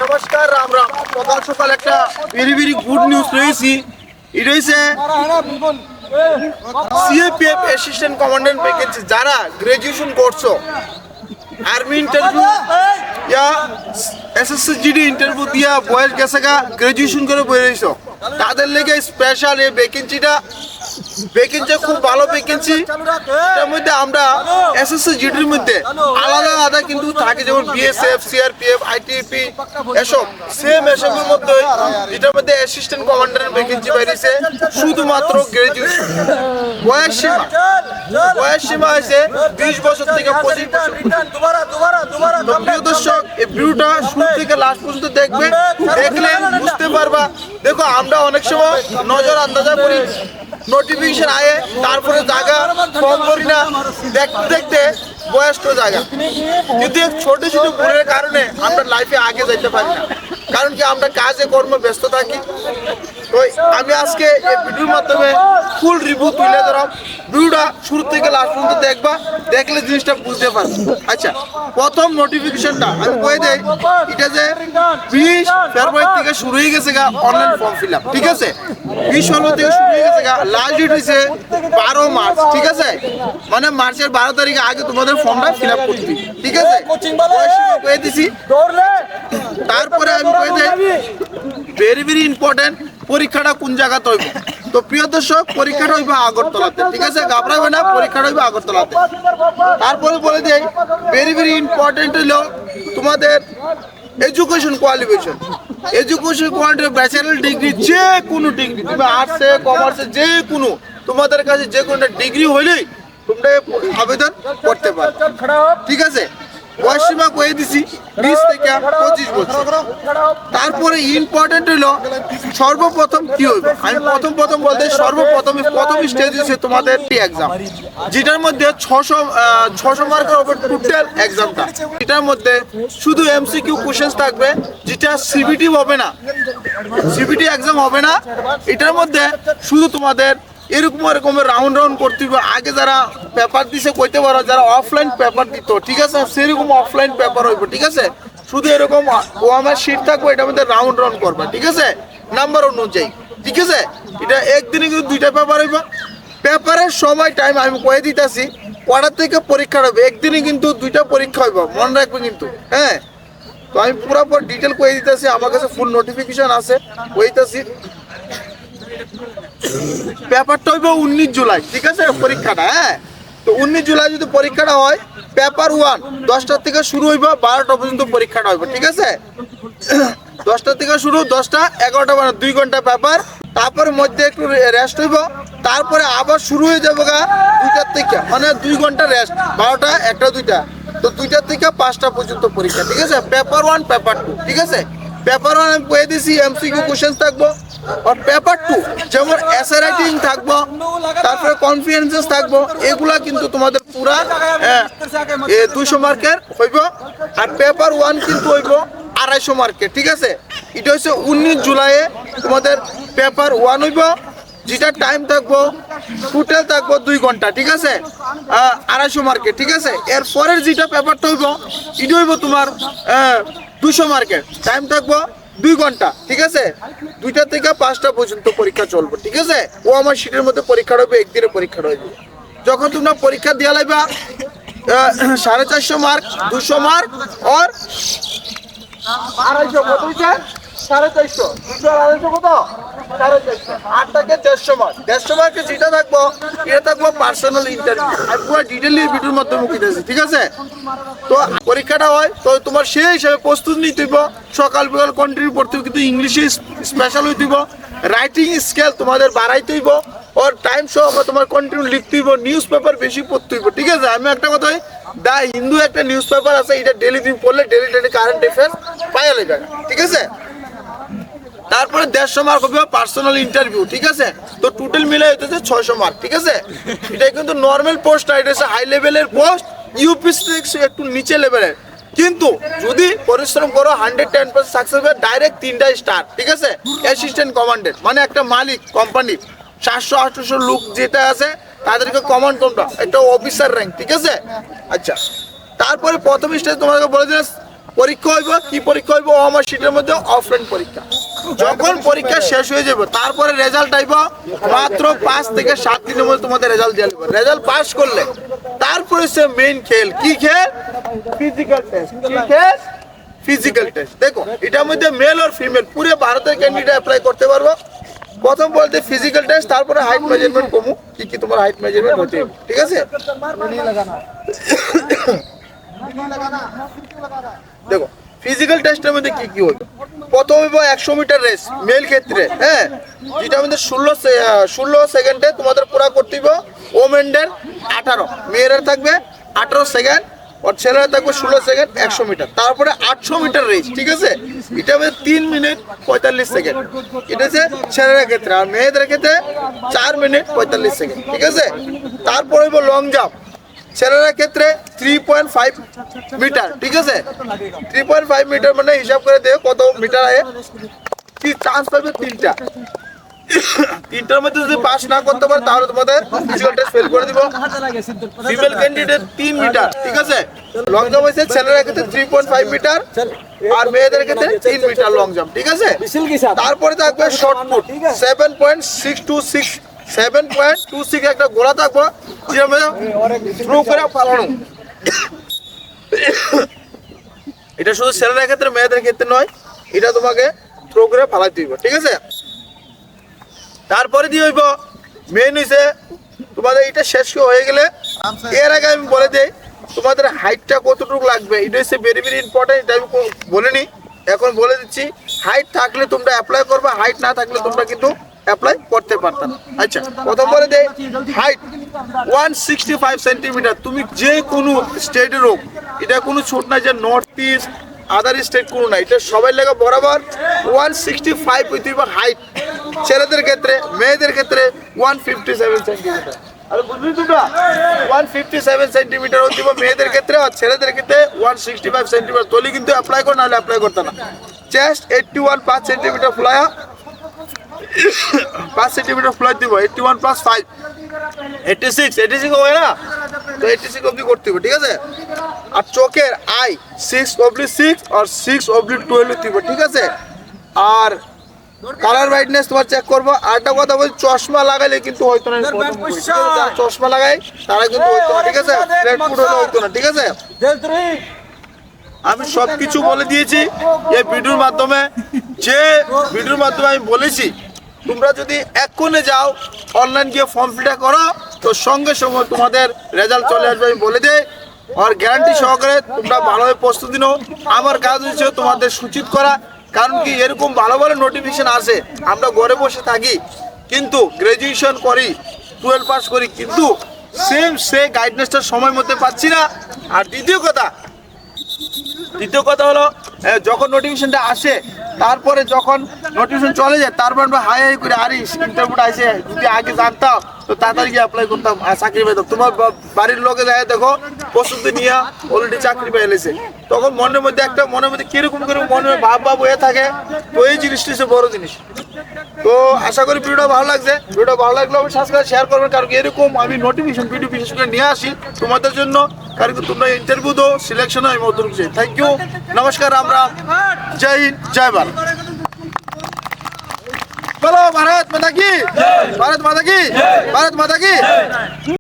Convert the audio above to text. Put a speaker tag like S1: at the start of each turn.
S1: নমস্কার রাম রাম। সকাল সকাল একটা ভেরি ভেরি গুড নিউজ রয়েছি। এটা হচ্ছে সিএপিএফ অ্যাসিস্ট্যান্ট কমান্ডেন্ট ভ্যাকেন্সি। যারা গ্রাজুয়েশন করছো, আর্মি ইন্টারভিউ ইয়া এসএসসি ইন্টারভিউ দিয়া বয়স গেছে গা, গ্রাজুয়েশন করে বেরিয়েছো, তাদের লেগে স্পেশাল এই ভ্যাকেন্সিটা খুব ভালো ভ্যাকেন্সি। এটার মধ্যে আমরা এসএসসি জিডির মধ্যে আলাদা আলাদা কিন্তু থাকে, যেমন বিএসএফ, সিআরপিএফ, আইটিপি, এসব সেম এসবের মধ্যে এটার মধ্যে অ্যাসিস্ট্যান্ট কমান্ডারের ভ্যাকেন্সি বেরিয়েছে শুধুমাত্র গ্রাজুয়েশন। বয়স সীমা হয়েছে 20 বছর থেকে 25 বছর। প্রিয় দর্শক, এই ভিডিওটা শুরু থেকে লাস্ট পর্যন্ত দেখবে, দেখলে বুঝতে পারবা। দেখো, আমরা অনেক সময় নজর আন্দাজা করি, নোটিফিকেশন আয়ে তারপরে জায়গা ফর্ম করি না, দেখতে দেখতে বয়স্ক জায়গা, কিন্তু ছোট ছোট ভুলের কারণে আমরা লাইফে আগে যেতে পারি না। কারণ কি, আমরা কাজে কর্মে ব্যস্ত থাকি। তো আমি আজকে এই ভিডিওর মাধ্যমে ফুল রিভিউ তুলে ধরাম। ভিডিওটা শুরু থেকে লাস্ট পর্যন্ত দেখবা, দেখলে জিনিসটা বুঝতে পারবে। আচ্ছা, প্রথম নোটিফিকেশনটা আমি কয়ে দেই, এটা যে 20 ফেব্রুয়ারি থেকে শুরু হয়ে গেছে গা অনলাইন ফর্ম ফিল আপ। ঠিক আছে, 20-16 থেকে শুরু হয়ে গেছে গা, লাস্ট ডেট হয়েছে 12 মার্চ। ঠিক আছে, মানে মার্চের 12 তারিখে আগে তোমাদের ফর্মটা ফিল আপ করতে হবে। ঠিক আছে, কয়ে দিছি। তারপরে আমি কয়ে দেই ভেরি ভেরি ইম্পর্টেন্ট, পরীক্ষাটা কোন জায়গাতে হইব। তো প্রিয় দর্শক, পরীক্ষাটা হইব আগরতলাতে। ঠিক আছে, ঘাবড়াবে না, পরীক্ষাটা হইব আগরতলাতে। তারপরে বলে দেই ভেরি ভেরি ইম্পর্টেন্ট হলো তোমাদের education qualification. Education qualification bachelor degree, যে কোনো ডিগ্রি, তুমি আর্টসে কমার্সে যে কোনো, তোমাদের কাছে যে কোনো ডিগ্রি হইলেই তোমরা আবেদন করতে পারো। ঠিক আছে, বয়স সীমা কয়ে দিছি 20 থেকে 25 বছর। তারপরে ইম্পর্টেন্ট হলো সর্বপ্রথম কি হইবে। আমি প্রথম বলতে প্রথম স্টেজ হচ্ছে তোমাদের এক্সাম, যেটার মধ্যে 600 মার্কের উপর টোটাল এক্সামটা। এটার মধ্যে শুধু এমসিকিউ কোশ্চেন থাকবে, যেটা সিবিটি হবে না, সিবিটি এক্সাম হবে না। এটার মধ্যে শুধু তোমাদের এরকম রাউন্ড করতে হবে। আগে যারা পেপার দিছে কইতে পারো, যারা অফলাইন পেপার দিত, ঠিক আছে, সেরকম অফলাইন পেপার হইব। ঠিক আছে, শুধু এরকম ও আমার সিট থাকবে, এটার মধ্যে রাউন্ড করবে। ঠিক আছে, নাম্বার অনুযায়ী। ঠিক আছে, এটা একদিনে কিন্তু 2টা পেপার হইব। পেপারের সময় টাইম আমি কয়ে দিতেছি, কটার থেকে পরীক্ষা হবে। একদিনে কিন্তু 2টা পরীক্ষা হইব, মনে রাখবে কিন্তু। হ্যাঁ, তো আমি পুরোপুরি ডিটেল কয়ে দিতেছি, আমার কাছে ফুল নোটিফিকেশন আছে, কইতেছি। পেপারটা হইব 19 জুলাই। ঠিক আছে, পরীক্ষাটা। হ্যাঁ, তো 19 জুলাই যদি পরীক্ষাটা হয়, পেপার 1 10টা থেকে শুরু হইব, 12টা পর্যন্ত পরীক্ষাটা হইব। ঠিক আছে, 10টা থেকে শুরু, 10টা 11টা, মানে 2 ঘন্টা পেপার। তারপরে মধ্যে একটু রেস্ট হইব, তারপরে আবার শুরু হয়ে যাবো গা 2টার থেকে, মানে 2 ঘন্টা রেস্ট, 12টা 1টা 2টা, তো 2টার থেকে 5টা পর্যন্ত পরীক্ষা। ঠিক আছে, পেপার 1 পেপার 2। ঠিক আছে, পেপার 1 আমি কয়ে দিছি এমসিকিউ কোশ্চেন থাকবো, আর পেপার 2 যেমন এসে রাইটিং থাকবো, তারপরে কনফিডেন্সেস থাকবো। এগুলা কিন্তু তোমাদের পুরা 200 মার্কের হইব। আর পেপার 1 কিন্তু হইব 250 মার্কের। ঠিক আছে, এটা হচ্ছে 19 জুলাইয়ে তোমাদের পেপার 1 হইব, যেটা টাইম থাকবো টোটাল থাকবো 2 ঘন্টা। ঠিক আছে, 250 মার্কের। ঠিক আছে, এর পরের যেটা পেপারটা হইব, এটা হইব তোমার 200 মার্কের, টাইম থাকবো 2 ঘন্টা। ঠিক আছে, 2টা থেকে 5টা পর্যন্ত পরীক্ষা চলবে। ঠিক আছে, ও আমার সিটের মধ্যে পরীক্ষা হবে, একদিনে পরীক্ষা হইবে। যখন তোমরা পরীক্ষা দিয়া লাইবা, 450 মার্ক, 200 মার্ক আর 250 কত হইছে, 450, 200 আর 250 কত, 450, 8 থেকে 150 মার্ক। 150 মার্কে যেটা থাকবো, এটা থাকবো পার্সোনাল ইন্টারভিউ। আমি পুরো ডিটেইলি ভিডিওর মাধ্যমে মুখে দিয়েছি। ঠিক আছে, তো পরীক্ষাটা হয়, তো তোমার সেই হিসাবে প্রস্তুত নিতে হইব। সকাল বিকাল কন্টিনিউ পড়তে হইব, কিন্তু ইংলিশে স্পেশাল হইতে হইব। রাইটিং স্কেল তোমাদের বাড়াইতে হইব, ওর টাইম সহ তোমার কন্টিনিউ লিখতে হইব। নিউজ পেপার বেশি পড়তে হইব। ঠিক আছে, আমি একটা কথা, দা হিন্দু একটা নিউজ পেপার আছে, এটা ডেলি তুমি পড়লে ডেলি কারেন্ট অ্যাফেয়ার্স পাইয়া লাগবে। ঠিক আছে, তারপরে 150 মার্ক হবে পার্সোনাল ইন্টারভিউ। ঠিক আছে, তো টোটাল মিলে হইতেছে 600 মার্ক। ঠিক আছে, এটা কিন্তু নর্মাল পোস্ট, এটা হচ্ছে হাই লেভেলের পোস্ট, ইউপিএসসি একটু নিচে লেভেলের। কিন্তু যদি পরিশ্রম করো 110% সাকসেস হবে। ডাইরেক্ট 3টা স্টার। ঠিক আছে, অ্যাসিস্ট্যান্ট কমান্ডেন্ট, মানে একটা মালিক কোম্পানির 700-800 লোক যেটা আছে, তাদেরকে কমান্ড তোমরা একটা অফিসার র্যাঙ্ক। ঠিক আছে, আচ্ছা, তারপরে প্রথম স্টেজ তোমাকে বলে দিলে পরীক্ষা হইব, কি পরীক্ষা হইব? আমার শীটের মধ্যে অফলাইন পরীক্ষা। যখন পরীক্ষা শেষ হয়ে যাবে তারপরে রেজাল্ট আইব, মাত্র 5 থেকে 7 দিনের মধ্যে তোমাদের রেজাল্ট দিয়ে দেবে। রেজাল্ট পাস করলে তারপরে সে মেইন খেল, কি খেল? Physical test. কি খেল? Physical test. দেখো এটার মধ্যে মেল আর ফিমেল পুরো ভারতের ক্যান্ডিডেট অ্যাপ্লাই করতে পারবো। প্রথম বলতে ফিজিক্যাল টেস্ট, তারপরে হাইট মেজারমেন্ট কমু, কি কি তোমার হাইট মেজারমেন্ট হতে হবে, ঠিক আছে? দেখো ফিজিক্যাল টেস্টের মধ্যে কি কি হবে? প্রথম হইব 100 মিটার রেস মেল ক্ষেত্রে, হ্যাঁ, যেটা আমাদের 16 সেকেন্ডে তোমাদের পুরা করতে হবে। ওমেনদের 18, মেয়েরা থাকবে 18 সেকেন্ড, আর ছেলেরা থাকবে 16 সেকেন্ড 100 মিটার। তারপরে 800 মিটার রেস, ঠিক আছে, এটা আমাদের 3 মিনিট 45 সেকেন্ড, এটা হচ্ছে ছেলেদের ক্ষেত্রে। আর মেয়েদের ক্ষেত্রে 4 মিনিট 45 সেকেন্ড, ঠিক আছে। তারপরে হইব লং জাম্প, ছেলেদের ক্ষেত্রে 3.5 মিটার, ঠিক আছে। 3.5 মিটার মানে হিসাব করে দেখো কত মিটার আয়। কি চান্স পাবে? 3টা। 3টার মধ্যে যদি পাস না করতে পারে তাহলে তোমাদের ফিজিক্যাল টেস্ট ফেল করে দিব। ফিমেল ক্যান্ডিডেট 3 মিটার, ঠিক আছে। লং জাম্প হইছে ছেলেদের ক্ষেত্রে 3.5 মিটার আর মেয়েদের ক্ষেত্রে 3 মিটার লং জাম্প, ঠিক আছে। তারপরে থাকবে শর্ট পুট 7.26 একটা গোলা থাকবো, যেটা থ্রো করে পালানো। এটা শুধু ছেলেদের ক্ষেত্রে, মেয়েদের ক্ষেত্রে নয়, এটা তোমাকে থ্রো করে ফালাইতে হইব, ঠিক আছে। তারপরে দিয়ে হইব মেইন হইছে তোমাদের এটা শেষ হয়ে গেলে, এর আগে আমি বলে দেই তোমাদের হাইটটা কতটুকু লাগবে, এটা হচ্ছে ভেরি ভেরি ইম্পর্টেন্ট। এটা আমি বলিনি, এখন বলে দিচ্ছি। হাইট থাকলে তোমরা অ্যাপ্লাই করবে, হাইট না থাকলে তোমরা কিন্তু অ্যাপ্লাই করতে পারত না। আচ্ছা, প্রথম বলে দেই হাইট 165 সেন্টিমিটার। তুমি যে কোনো স্টেটের হোক, এটা কোনো ছোট না যে নর্থ ইস্ট আদার স্টেট কোনো না, এটা সবাই লেগে বরাবর 165 হইতে হবে হাইট। ছেলেদের ক্ষেত্রে, মেয়েদের ক্ষেত্রে 157 সেন্টিমিটার। আর বুঝলি তোমরা 157 সেন্টিমিটার হতে হবে মেয়েদের ক্ষেত্রে, আর ছেলেদের ক্ষেত্রে 165 সেন্টিমিটার। তলি কিন্তু অ্যাপ্লাই কর, নাহলে অ্যাপ্লাই করতে না। চেস্ট 81 5 সেন্টিমিটার ফ্লায়া, 5 সেন্টিমিটার ফ্লাই দিব। 81 + 5 86 হবে না, তো 86 অবধি করতে হবে, ঠিক আছে। আর চোখের আই 6/6 আর 6/12 হতে হবে, ঠিক আছে। আর কালার ব্রাইটনেস তোমার চেক করবো। আরেকটা কথা বলছি, চশমা লাগাইলে কিন্তু হয়তো না, যারা চশমা লাগাই তারা কিন্তু হয়তো না, ঠিক আছে। ফ্ল্যাট ফুট হলে হয়তো না, ঠিক আছে। আমি সবকিছু বলে দিয়েছি এই ভিডিওর মাধ্যমে। যে ভিডিওর মাধ্যমে আমি বলেছি, তোমরা যদি এক্ষুনি যাও অনলাইন গিয়ে ফর্ম ফিল করো, তো সঙ্গে সঙ্গে তোমাদের রেজাল্ট চলে আসবে, আমি বলে দিই। আর গ্যারান্টি সহকারে তোমরা ভালোভাবে প্রস্তুতি নাও। আমার কাজ হচ্ছে তোমাদের সূচিত করা, কারণ কি এরকম ভালো ভালো নোটিফিকেশন আসে, আমরা ঘরে বসে থাকি কিন্তু গ্র্যাজুয়েশন করি, 12 পাস করি, কিন্তু সে গাইডনেসটা সময় মতো পাচ্ছি না। আর দ্বিতীয় কথা হলো, যখন নোটিফিকেশনটা আসে, তারপরে যখন নোটিফিকেশন চলে যায়, তারপর আমরা হাই করে আরে ইন্টারভিউটা আসে, যদি আগে জানতাম তো তাড়াতাড়ি গিয়ে অ্যাপ্লাই করতাম, চাকরি পেতাম। তোমার বাড়ির লোকে যায় দেখো প্রস্তুতি নিয়ে অলরেডি চাকরি পেয়ে এলেছে, তখন মনের মধ্যে কিরকম মনে ভাব হয়ে থাকে। তো এই জিনিসটা হচ্ছে বড় জিনিস। তো আশা করি ভিডিওটা ভালো লাগছে। ভিডিওটা ভালো লাগলে অবশ্যই সাবস্ক্রাইব শেয়ার করবেন, কারণ এরকম আমি নোটিফিকেশন ভিডিও বিশেষ করে নিয়ে আসি তোমাদের জন্য, কারণ তোমরা ইন্টারভিউ দো, সিলেকশন হয় মধুর। থ্যাংক ইউ, নমস্কার, আমরা জয় হিন্দ, জয় ভারত। বলো ভারত মাতা কি, ভারত মাতা কি, ভারত মাতা কি।